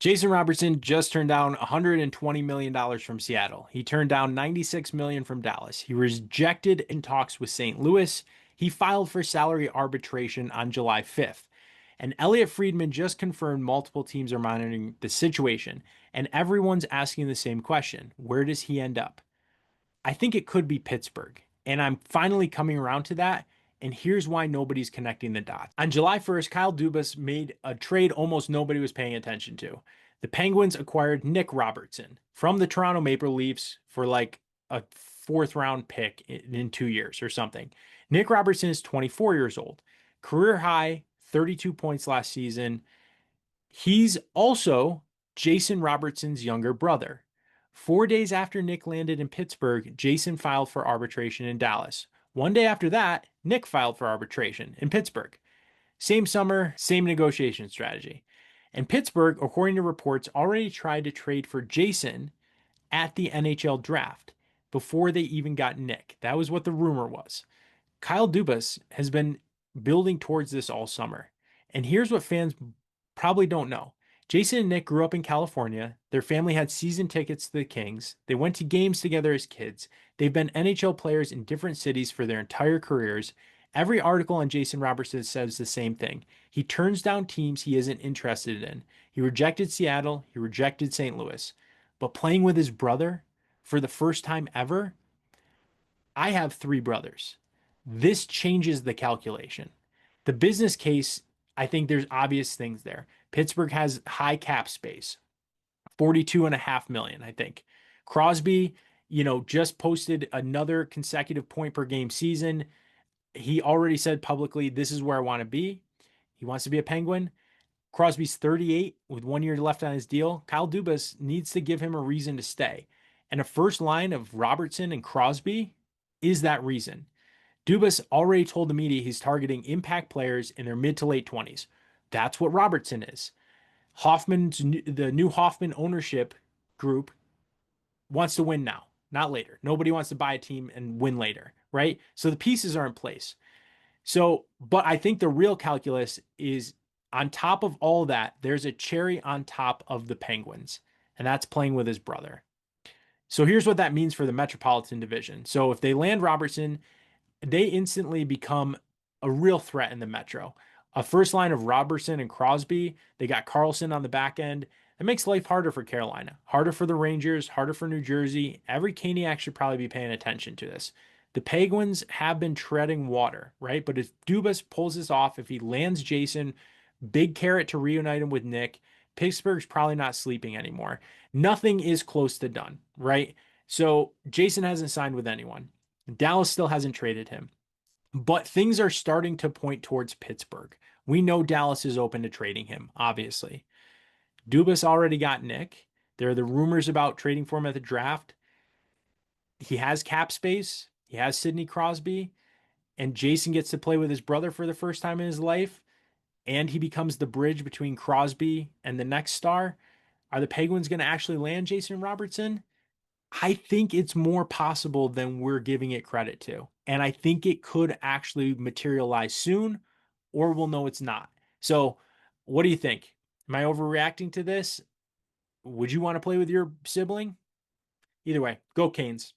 Jason Robertson just turned down $120 million from Seattle. He turned down $96 million from Dallas. He rejected in talks with St. Louis. He filed for salary arbitration on July 5th. And Elliot Friedman just confirmed multiple teams are monitoring the situation, and everyone's asking the same question. Where does he end up? I think it could be Pittsburgh. And I'm finally coming around to that. And here's why nobody's connecting the dots. On July 1st, Kyle Dubas made a trade almost nobody was paying attention to. The Penguins acquired Nick Robertson from the Toronto Maple Leafs for like a fourth round pick in 2 years or something. Nick Robertson is 24 years old, career high 32 points last season. He's also Jason Robertson's younger brother. 4 days after Nick landed in Pittsburgh, Jason filed for arbitration in Dallas. One day after that, Nick filed for arbitration in Pittsburgh. Same summer, same negotiation strategy. And Pittsburgh, according to reports, already tried to trade for Jason at the NHL draft before they even got Nick. That was what the rumor was. Kyle Dubas has been building towards this all summer. And here's what fans probably don't know. Jason and Nick grew up in California. Their family had season tickets to the Kings. They went to games together as kids. They've been NHL players in different cities for their entire careers. Every article on Jason Robertson says the same thing. He turns down teams he isn't interested in. He rejected Seattle. He rejected St. Louis. But playing with his brother for the first time ever, I have three brothers. This changes the calculation. The business case, I think there's obvious things there. Pittsburgh has high cap space, 42.5 million, I think. Crosby, just posted another consecutive point per game season. He already said publicly, this is where I want to be. He wants to be a Penguin. Crosby's 38 with 1 year left on his deal. Kyle Dubas needs to give him a reason to stay. And a first line of Robertson and Crosby is that reason. Dubas already told the media he's targeting impact players in their mid to late 20s. That's what Robertson is. The new Hoffman ownership group wants to win now, not later. Nobody wants to buy a team and win later, right? So the pieces are in place. But I think the real calculus is on top of all that, there's a cherry on top of the Penguins, and that's playing with his brother. So here's what that means for the Metropolitan Division. So if they land Robertson, they instantly become a real threat in the Metro. A first line of Robertson and Crosby. They got Carlson on the back end. It makes life harder for Carolina, harder for the Rangers, harder for New Jersey. Every Caniac should probably be paying attention to this. The Penguins have been treading water, right? But if Dubas pulls this off, if he lands Jason, big carrot to reunite him with Nick, Pittsburgh's probably not sleeping anymore. Nothing is close to done, right? So Jason hasn't signed with anyone. Dallas still hasn't traded him. But things are starting to point towards Pittsburgh. We know Dallas is open to trading him, obviously. Dubas already got Nick. There are the rumors about trading for him at the draft. He has cap space. He has Sidney Crosby. And Jason gets to play with his brother for the first time in his life. And he becomes the bridge between Crosby and the next star. Are the Penguins going to actually land Jason Robertson? I think it's more possible than we're giving it credit to. And I think it could actually materialize soon, or we'll know it's not. So, what do you think? Am I overreacting to this? Would you want to play with your sibling? Either way, go Canes.